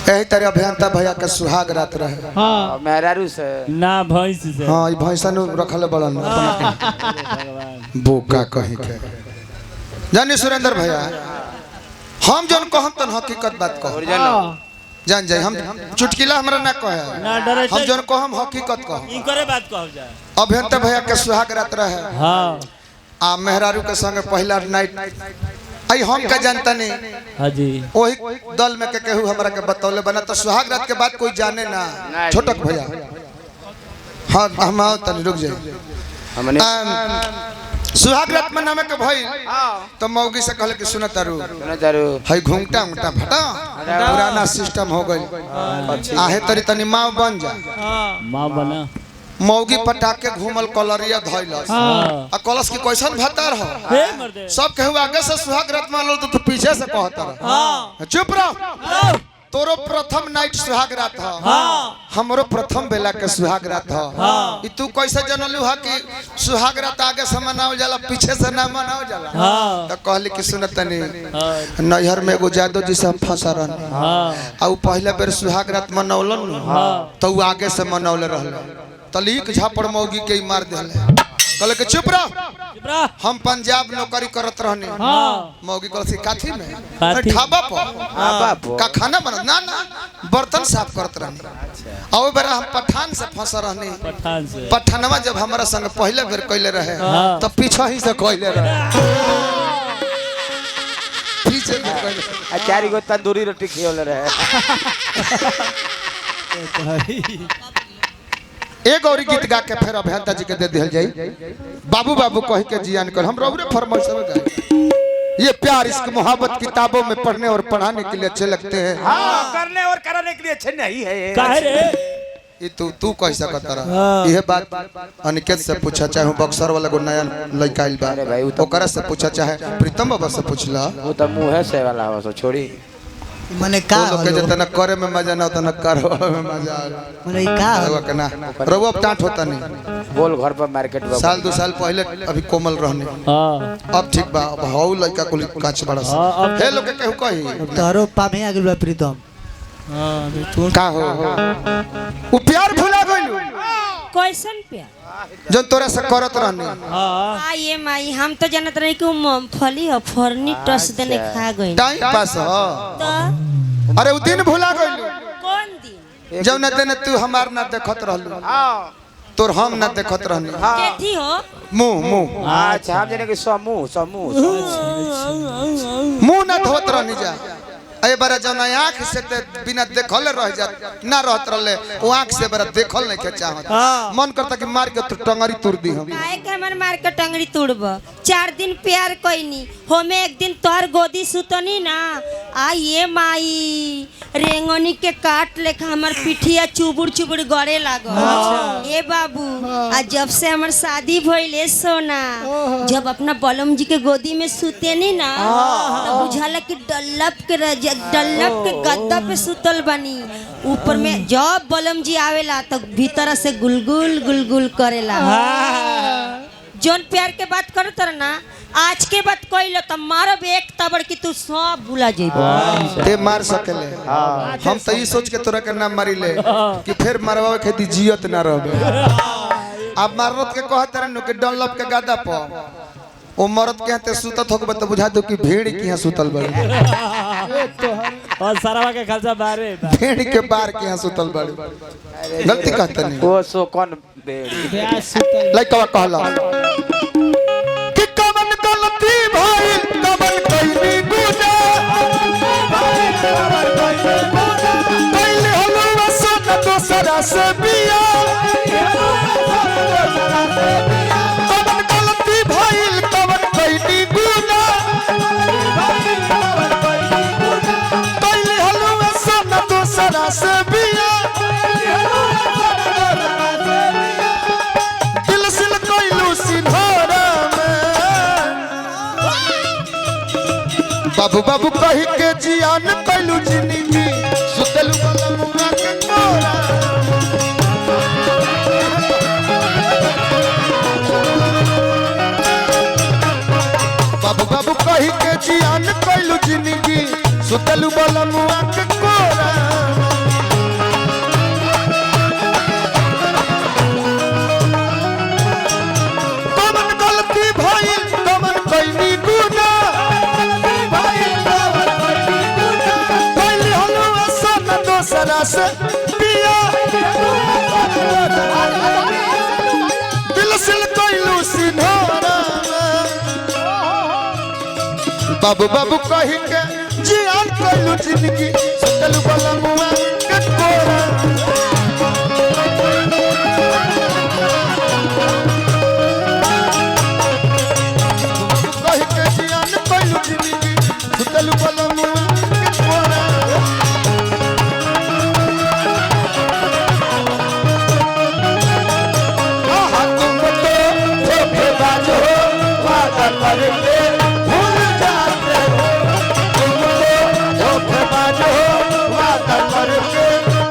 यही तरह अभियंता भैया के सुहाग रात रहे। हां मेहरारू से ना भैंस से। हां ई भैंसन रखले बड़न बोका कहीं के जानी सुरेंद्र भैया हम जन कहम तन हकीकत बात कह जान जाए हम चुटकिला हमरा ना कहे ना डरे हम जन कहम हकीकत कह ई करे बात कह जाए। अभियंता भैया के सुहाग रात रहे। हां आ मेहरारू के संग पहला नाइट आई हम का जानता नहीं। हां जी वही दल में के केहू हमरा के बतौले बना तो सुहाग रात के बाद कोई जाने ना छोटक भैया। हां हम आओ तनी रुक जाए हमने सुहाग रात में नामे के भाई तो मौगी से कहले कि सुन तारू हई घूंघटा उंगटा फटा पुराना सिस्टम हो गई आहे तरी तनी माँ बन जा। मां बना मौगी पटाके घूमल कलरिया धइलस आ कलस की कैसन भतार हो सब कहू आगे से सुहाग रात मान तो तू पीछे से कहता रह। चुप रह तोरो प्रथम नाइट सुहाग रात ह हमरो प्रथम बेला के सुहाग रात ह ई तू कैसे जनलू ह कि सुहाग रात आगे से मनावल जाला पीछे से ना मनावल जाला। तो कहली कि सुन तनी नैहर में एगो जादो जी से हम फंसा रहनी आ उ पहले बेर सुहाग रात मनौलन तो उ आगे से मनौले रहले तलीक झापड़ मौगी के मार देले कहले कि चुप रह हम पंजाब नौकरी करत रहनी। मौगी कहल सी काठी में ढाबा पर का खाना बना ना ना बर्तन साफ करत रहनी। और बेर हम पठान से फंस रहनी। पठानवा जब हमारा संग पहले बेर कइले रहे तो पीछे ही से कइले रहे पीछे से कइले चारी गो तंदूरी रोटी खियोले रहे। एक और गीत गा के फिर अभियंता जी के दे दिल जाई बाबू बाबू कह के जियान कर हम रौरे फरमाइश में गाए। ये प्यार इश्क मोहब्बत किताबों में पढ़ने और पढ़ाने के लिए अच्छे लगते हैं। हाँ करने और कराने के लिए अच्छे नहीं है काहे रे ये तू कह सकत रहा। यह बात अनिकेत से पूछा चाहे बक्सर वाला को नया लड़का आइल बा ओकरा से पूछा चाहे प्रीतम बाबा से पूछला वो तो मुंह है से वाला हो सो छोड़ी मने का लोग के जना करे में मजा ना तना करवा में मजा मने का रवा कना रवा टाट होता नहीं बोल घर पर मार्केट में साल 2 साल पहले अभी कोमल रहने अब ठीक बा अब हाउ लड़का को कांच बड़ा हे लोग के कहू कही तारो पामे आ गेल बा प्रीतम का हो उ प्यार भुला गइलू कैसन प्यार जन तोरा से करत रहनी। हां ये माई हम तो जानत रही कि मूंगफली और फरनी टस देने खा गई टाइम पास हो तो अरे उ दिन भुला गइलू कौन दिन जब न देने तू हमार ना देखत रहलू तोर हम ना देखत रहनी केथी हो मुंह अच्छा हम जाने कि समूह मुंह ना धोत रहनी जा ए बारा जौन आंख से ते बिना देखल रह जा ना रहत रहले ओ आंख से बारा देखल नहीं के चाहत मन करता कि मार के तू टंगरी तुर दी हम काहे के हमर मार के टंगरी तुड़ब 4 दिन प्यार कइनी होमे एक दिन तोहर गोदी सुतनी ना आ ये माई रेंगनी के काट लेखा हमर पिठिया चुबुर चुबुर गड़े लागल। ए बाबू आ जब से हमर शादी भइले सोना जब अपना बलम जी के गोदी में सुतेनी ना तो बुझाला कि डल्लप के गद्दा पे सुतल बनी ऊपर में जब बलम जी आवेला तो भीतर से गुलगुल गुलगुल करेला। जोन प्यार के बात करत रह ना आज के बात कइलो त मारब एक तबड़ की तू सब भुला जइबो ते मार सकेले हम त ई सोच के तोरा के ना मारी ले कि फिर मारवा के दी जियत ना रहबे। अब मारत के कहत रहनु कि डनलप के गादा पर ओ मरद के हाथे सुतत होके त बुझा दो कि भेड़ के यहाँ सुतल बड़े और सरवा के खलसा बारे भेड़ के बार के यहाँ सुतल बड़े गलती कहते नहीं वो सो कौन भेड़ लइकवा कहला कि कवन गलती भइल कवन कइनी गुनाह कइले हलो वसन दोसरा से बिया कवन गलती भइल कवन कइनी गुनाह कइले हलो वसन दोसरा से बिया बाबू बाबू कही के जियान कैलू जिंदगी सुतलू वाला मुआ के कोरा बाबू बाबू कही के जियान कैलू जिंदगी सुतलू वाला मुआ के कोरा हमरा से पिया दिल से कोइलू सिन्होरा बाबू बाबू कहि के जियान कोइलू जिंदगी सुतलू बलमुआ के कोरा कहि के जियान कोइलू जिंदगी सुतलू बलमुआ के कोरा करके भूल जाते हो तुम तो धोखेबाज हो वादा करके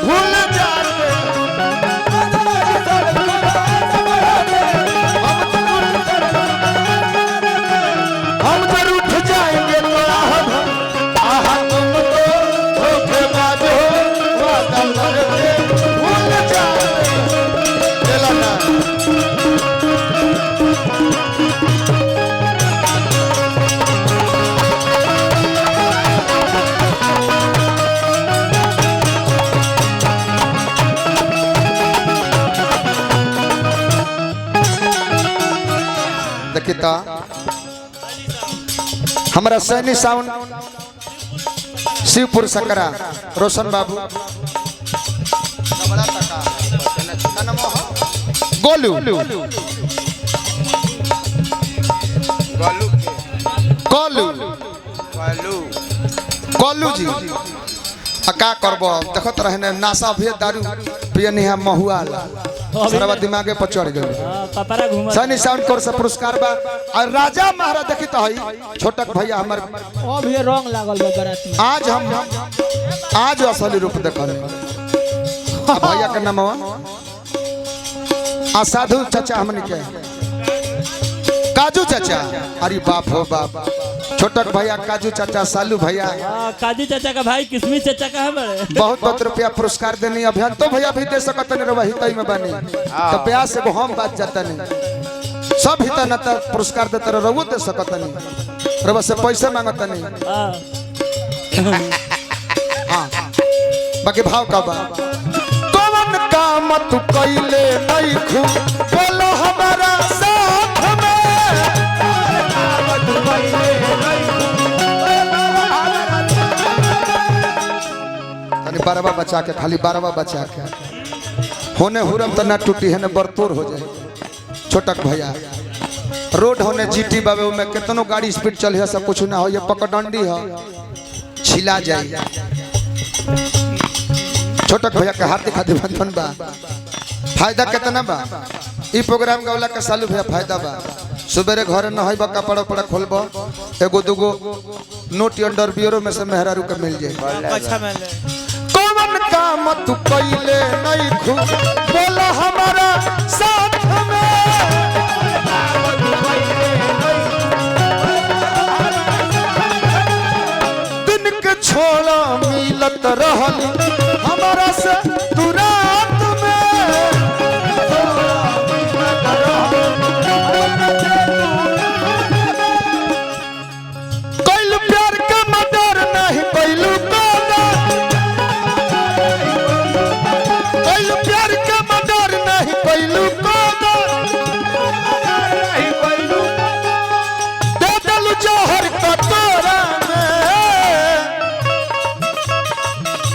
भूल जाते हम जरूर उठ जाएंगे आहा तुम तो धोखेबाज हो वादा करके भूल जाते चला ना देखिता हमारा सैनी साउंड शिवपुर सकरा रोशन बाबू गोलू गोलू गोलू जी का करबो देखत रहने नासा भी दारू पियनी है महुआ सारा दिमागे पर चढ़ गए कपड़ा घुमा सैनी साउंड कोर से पुरस्कार बा और राजा महाराज देखी तो हई छोटक भैया हमर ओ भी रंग लागल बा बारात में आज हम आज असली रूप देखले भैया के नाम आ साधु चाचा हमने के काजू चाचा अरे बाप हो बाप छोटक भैया काजू चाचा सालू भैया काजू चाचा का भाई किशमिश चाचा का है बड़े बहुत बहुत रुपया पुरस्कार देनी अभियान तो भैया भी दे सकत नहीं रवा हितई में बनी तो प्यास से हम बात जाता नहीं सब हिता न त पुरस्कार देते रहो दे सकत नहीं रवा से पैसे मांगत नहीं हां बाकी भाव का बा कौन काम तू कइले नहीं खू बोलो हमारा साथ में बारवा बचा के खाली बारवा बचा के होने हुरम तो ना टूटी है ना बरतोर हो जाए छोटक भैया रोड होने जीटी बाबे में कितनो गाड़ी स्पीड चल है सब कुछ ना हो ये पकड़ंडी है छिला जाए छोटक भैया के हाथ दिखा दे बंधन बा फायदा कितना बा ई प्रोग्राम गवला के सालू भैया फायदा बा सुबेरे घर न होइबा कपड़ा पड़ा खोलबो एगो दुगो नोट अंडर बियरो में से मेहरारू के मिल जाए अच्छा मिले कौन काम तू कइले नहीं खू बोला हमारा साथ में दिन के छोड़ा मिलत रहल हमारा से तू रात में कइल प्यार के मदर नहीं कइलू प्यार के मदर नहीं कइलू दे दलू जहर कटोरा में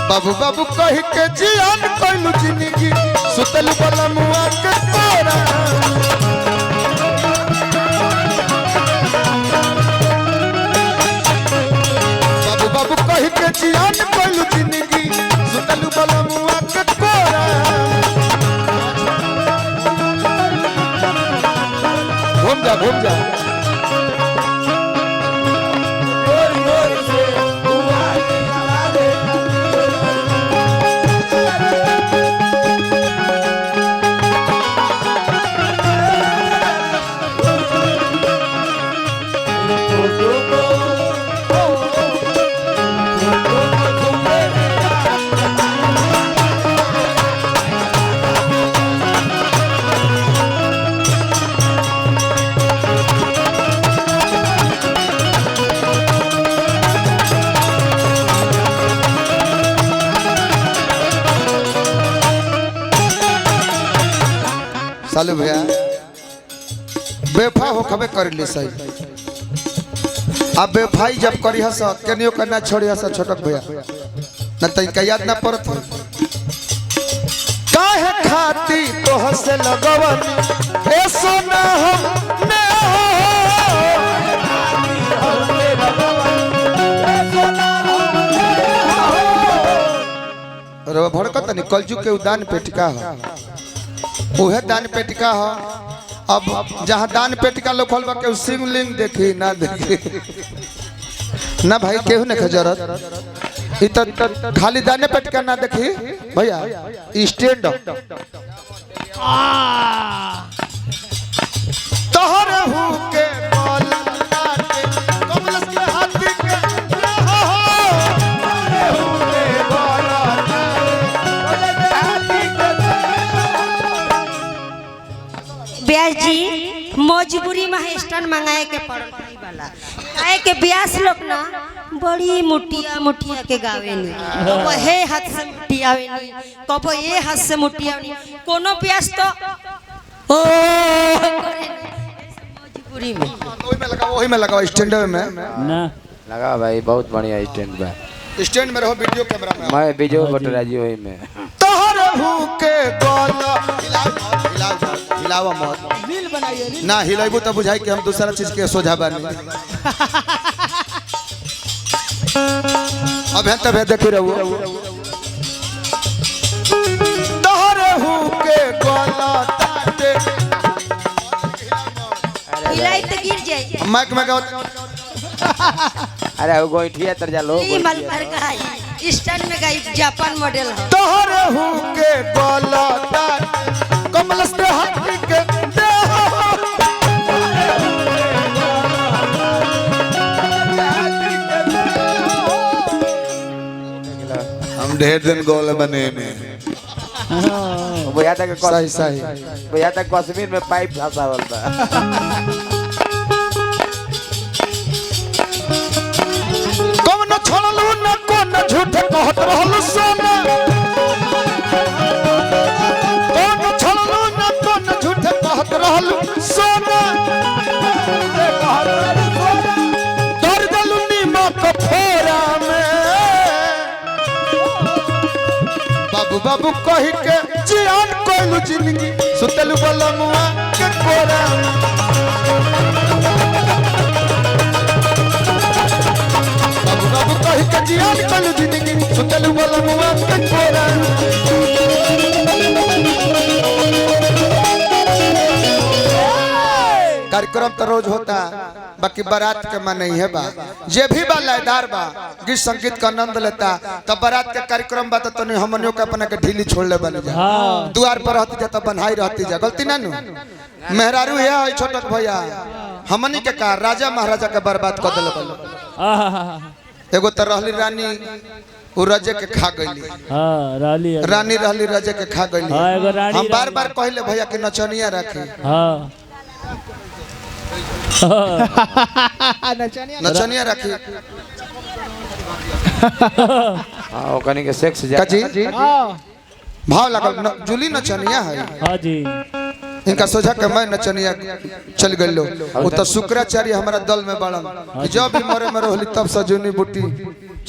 बाबू बाबू कहि के जियान कइलू जिंदगी सुतलू बलमुआ के तोरा बाबू बाबू कहि के जियान कइलू जिंदगी सुतलू बलमुआ के तोरा घूम जा सालू भैया बेफा हो खबे कर ली सही अब बेफाई जब करी हस केनियो करना छोड़ी हस छोटक भैया न तई का याद ना पड़त काहे खाती तो हसे लगवन ए सोना हम ने रो भड़कत नहीं कलजुग के दान पेटिका है उहे दान पेटिका है अब जहाँ दान पेटिका लोखल बा के शिवलिंग देखी ना देखी ना भाई केहू ने खजरत इ त खाली दाने पेटिका ना देखी भैया स्टैंड तोहर हु के बोल लाटे कमलस के हाथी के ब्यास जी मजबूरी में स्टैंड मंगाए के पड़ल वाला काहे के ब्यास लोग ना बड़ी मुठिया मुठिया के गावे नी कबो हे हाथ से मुठियावे नी कबो ये हाथ से मुठियावे नी कोनो ब्यास तो ओ मजबूरी में वही में लगाओ स्टैंड में ना लगा भाई बहुत बढ़िया स्टैंड बा स्टैंड में रहो वीडियो कैमरा में मैं विजय बटरा जी वही में तोहर हु के गोला हिलावा मत रील बनाइए रील ना हिलाइबू तो बुझाई कि हम दूसरा चीज के सोझा बानी अब है तब है देखी रहू तोहर हु के गोला ताटे हिलाई तो गिर जाए माइक में गाओ अरे वो गोइठिया तर जा लो ई मल पर गाई स्टैंड में गाई जापान मॉडल है तोहर हु के गोला ताटे कमलस के हाथी के हम ढेर दिन गोल बने में वो याद है कि सही सही वो याद है कश्मीर में पाइप फंसावल बा कौन छोड़लू न कोन झूठ कहत रहलू सोना कौन छोड़लू न कोन झूठ कहत रहलू सोना दर दलू नीमक फोरा में बाबू बाबू कहि के जियान कोइलू जिंदगी सुतलू बलमुआ के कोरा बाबू बाबू कहि के जियान कोइलू जिंदगी सुतलू बलमुआ के कोरा कार्यक्रम तो रोज होता बाकी बारात के मन नहीं है बा जे भी बा लयदार बा गीत संगीत का आनंद लेता तब बारात के कार्यक्रम बा तो नहीं हमनियों के अपना के ढीली छोड़ ले बन जा द्वार पर रहती जा तो बन्हाई रहती जा गलती ना नु मेहरारू है छोटक भैया हमनी के का राजा महाराजा के बर्बाद कर देले बल एगो तो रहली रानी उ रजे के खा गईली हां रानी रहली रजे के खा गईली हां एगो रानी हम बार बार कहले भैया कि नचनिया रखे हां नचनिया रखी हां वो कनी के सेक्स जा काजी भाव लागल जूली नचनिया है हां जी इनका सोचा के मैं नचनिया चल गइलो उ त शुक्राचार्य हमारा दल में बड़न जब भी मरे में रहली तब सजूनी बुटी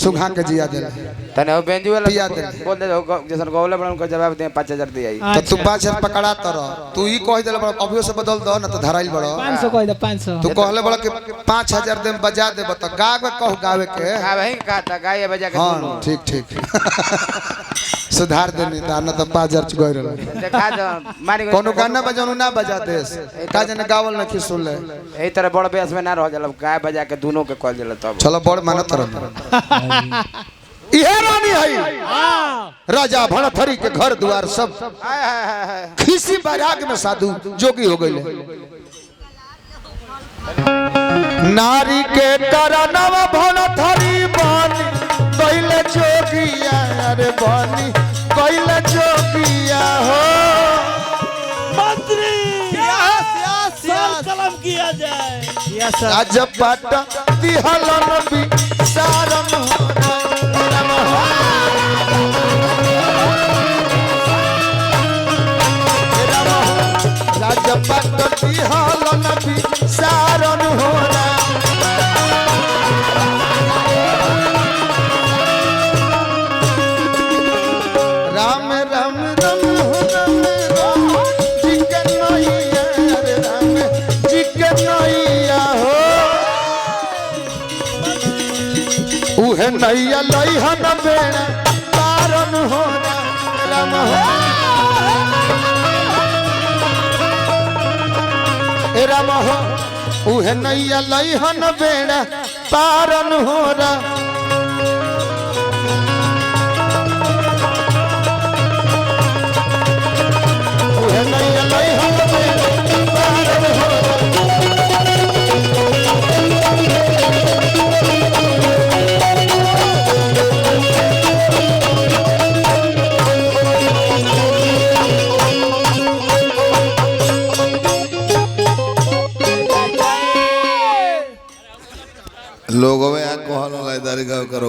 सुघा के जिया देला तने वो बेंजू वाला पिया दे बोल दे जैसन गोवले बड़न को जवाब दे 5000 दिया तो तू 5000 पकड़ा तर तू ई कह देला बड़ा अभियो से बदल दो ना तो धराइल बड़ा 500 कह दे 500 तू कहले बड़ा कि 5000 दे बजा देब त गावे कह गावे के हां भाई कहता गाय बजा के हां सुनो ठीक ठीक सुधार देनी त ना तो 5000 गई रहल देखा दो मारी कोनो गाना बजानु ना बजा देस का जने गावल न की सुन ले एही तरह बड़ बेस में ना रह जाला गाय बजा के दोनों के कॉल देला तब चलो बड़ मानत रह इहे रानी है राजा भणथरी के घर द्वार सब हाय हाय हाय खीसी बैराग में साधु जोगी हो गए नारी के करनव भणथरी बानी कइले जोगिया अरे बानी कइले जोगिया हो मंत्री सर कलम किया जाए आज पाट दिहलन भी सारन नैया लइहन बेड़ा पारन हो राम हो ए राम हो उहे नैया लइहन बेड़ा पारन हो रा उहे नैया लइहन बेड़ा पारन हो लोगों में कहल करो